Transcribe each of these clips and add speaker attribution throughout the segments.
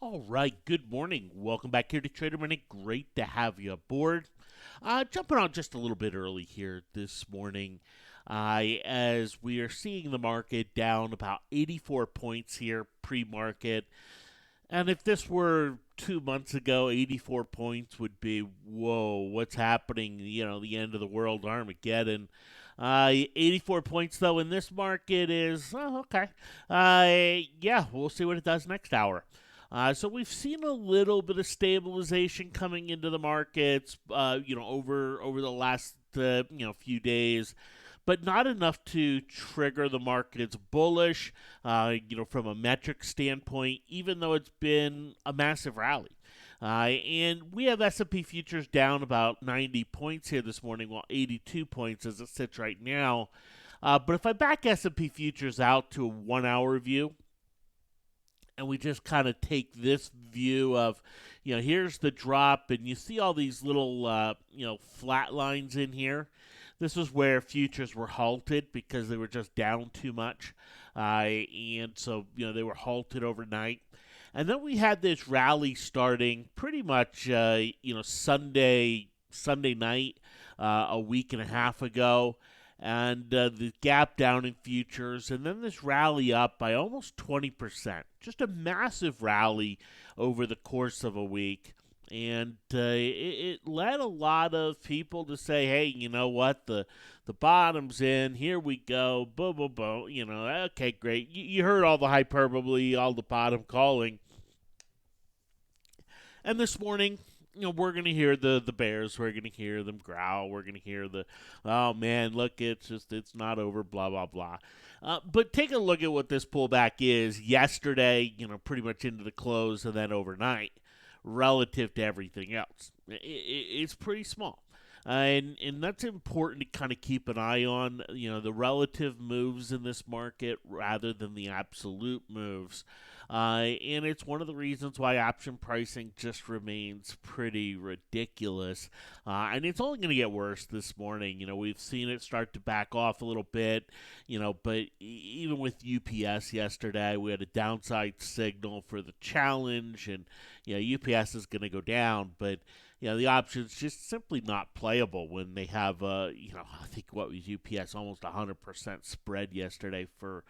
Speaker 1: All right, good morning. Welcome back here to Trader Minute. Great to have you aboard. Jumping on just a little bit early here this morning, as we are seeing the market down about 84 points here pre-market. And if this were 2 months ago, 84 points would be, whoa, what's happening? The end of the world, Armageddon. 84 points, though, in this market is, oh, okay. Yeah, we'll see what it does next hour. So we've seen a little bit of stabilization coming into the markets, over the last few days, but not enough to trigger the markets bullish. From a metric standpoint, even though it's been a massive rally. And we have S&P futures down about 90 points here this morning, well, 82 points as it sits right now. But if I back S&P futures out to a 1 hour view, and we just kind of take this view of, here's the drop, and you see all these little, flat lines in here. This is where futures were halted because they were just down too much, and so they were halted overnight. And then we had this rally starting pretty much, Sunday night, a week and a half ago, and the gap down in futures, and then this rally up by almost 20%. Just a massive rally over the course of a week. And it led a lot of people to say, hey, you know what? The bottom's in. Here we go. Boom, boom, boom. Okay, great. You heard all the hyperbole, all the bottom calling. And this morning, we're going to hear the bears. We're going to hear them growl. We're going to hear oh man, look, it's not over, blah, blah, blah. But take a look at what this pullback is yesterday, pretty much into the close and then overnight relative to everything else. It's pretty small. And that's important to kind of keep an eye on, the relative moves in this market rather than the absolute moves. And it's one of the reasons why option pricing just remains pretty ridiculous. And it's only going to get worse this morning. We've seen it start to back off a little bit, but even with UPS yesterday, we had a downside signal for the challenge, and, UPS is going to go down, but the option's just simply not playable when they have, I think what was UPS, almost 100% spread yesterday for,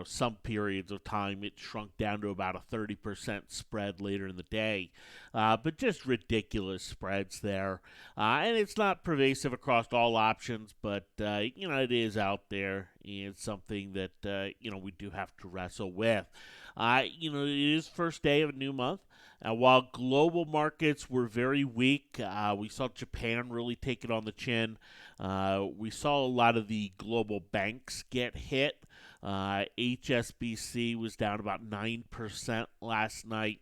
Speaker 1: some periods of time. It shrunk down to about a 30% spread later in the day. But just ridiculous spreads there. And it's not pervasive across all options, but, it is out there, and it's something that, we do have to wrestle with. It is first day of a new month. While global markets were very weak, we saw Japan really take it on the chin. We saw a lot of the global banks get hit. HSBC was down about 9% last night.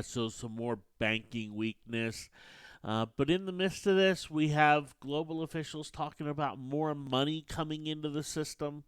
Speaker 1: So some more banking weakness. But in the midst of this, we have global officials talking about more money coming into the system.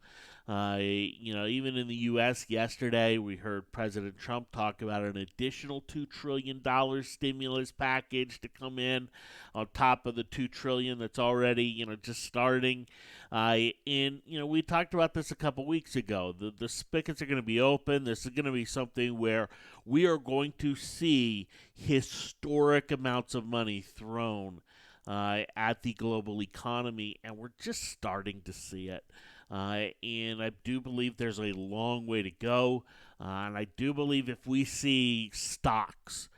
Speaker 1: Even in the U.S. yesterday, we heard President Trump talk about an additional $2 trillion stimulus package to come in on top of the $2 trillion that's already, just starting. We talked about this a couple weeks ago. The spigots are going to be open. This is going to be something where we are going to see historic amounts of money thrown at the global economy, and we're just starting to see it. And I do believe there's a long way to go. And I do believe if we see stocks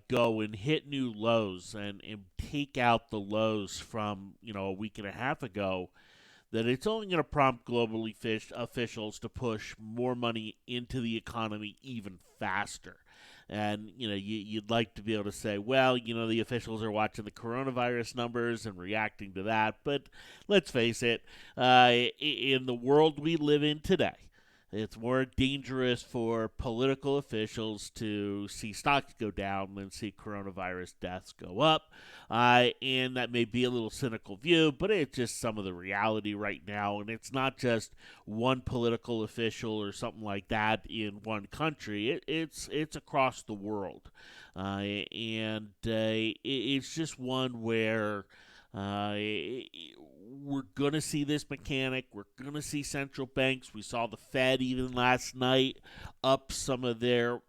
Speaker 1: go and hit new lows and take out the lows from, a week and a half ago, that it's only going to prompt global officials to push more money into the economy even faster. And, you'd like to be able to say, well, the officials are watching the coronavirus numbers and reacting to that. But let's face it, in the world we live in today, it's more dangerous for political officials to see stocks go down than see coronavirus deaths go up. And that may be a little cynical view, but it's just some of the reality right now. And it's not just one political official or something like that in one country. It's across the world. It's just one where we're going to see this mechanic. We're going to see central banks. We saw the Fed even last night up some of their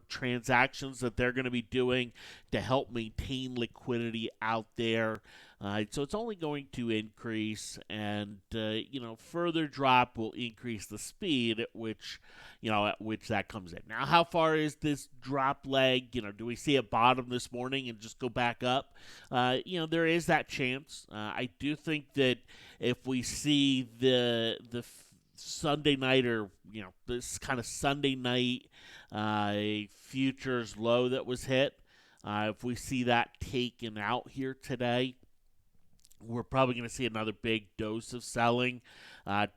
Speaker 1: transactions that they're going to be doing to help maintain liquidity out there. So it's only going to increase, and further drop will increase the speed at which that comes in. Now, how far is this drop leg? Do we see a bottom this morning and just go back up? There is that chance. I do think that if we see the Sunday night, or this kind of Sunday night futures low that was hit, if we see that taken out here today, we're probably going to see another big dose of selling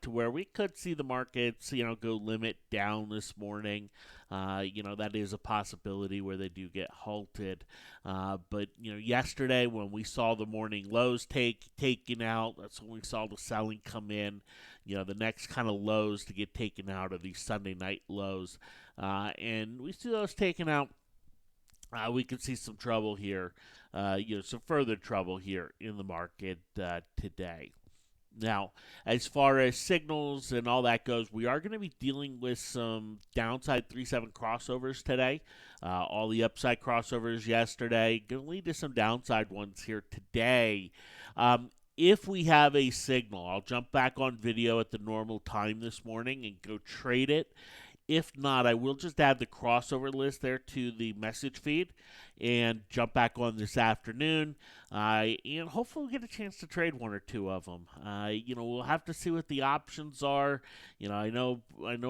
Speaker 1: to where we could see the markets, go limit down this morning. That is a possibility where they do get halted. But yesterday when we saw the morning lows taken out, that's when we saw the selling come in. The next kind of lows to get taken out are these Sunday night lows. And we see those taken out. We could see some trouble here, some further trouble here in the market today. Now, as far as signals and all that goes, we are going to be dealing with some downside 3-7 crossovers today. All the upside crossovers yesterday, going to lead to some downside ones here today. If we have a signal, I'll jump back on video at the normal time this morning and go trade it. If not, I will just add the crossover list there to the message feed and jump back on this afternoon. And hopefully we'll get a chance to trade one or two of them. We'll have to see what the options are. I know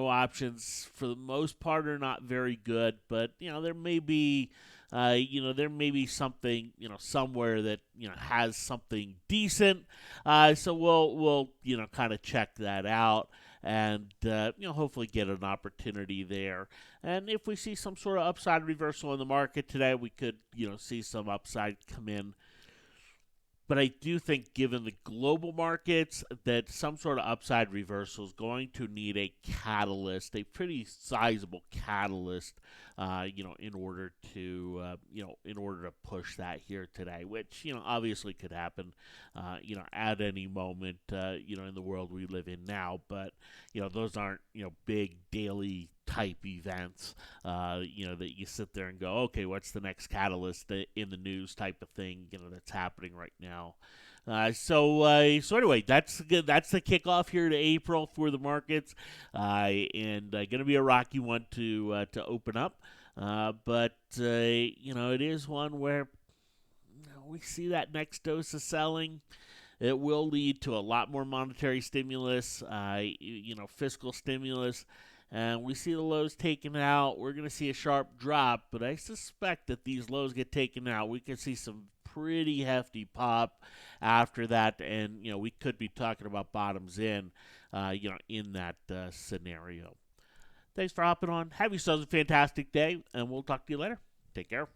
Speaker 1: options for the most part are not very good, but there may be something, somewhere that, has something decent. So we'll kind of check that out and, hopefully get an opportunity there. And if we see some sort of upside reversal in the market today, we could, see some upside come in. But I do think, given the global markets, that some sort of upside reversal is going to need a catalyst, a pretty sizable catalyst, in order to push that here today, which obviously could happen, at any moment, in the world we live in now. But those aren't big daily type events, that you sit there and go, okay, what's the next catalyst in the news type of thing, that's happening right now. So anyway, that's good. That's the kickoff here to April for the markets, and going to be a rocky one to open up. But it is one where we see that next dose of selling. It will lead to a lot more monetary stimulus, fiscal stimulus. And we see the lows taken out. We're going to see a sharp drop, but I suspect that these lows get taken out. We could see some pretty hefty pop after that, and we could be talking about bottoms in that scenario. Thanks for hopping on. Have yourselves a fantastic day, and we'll talk to you later. Take care.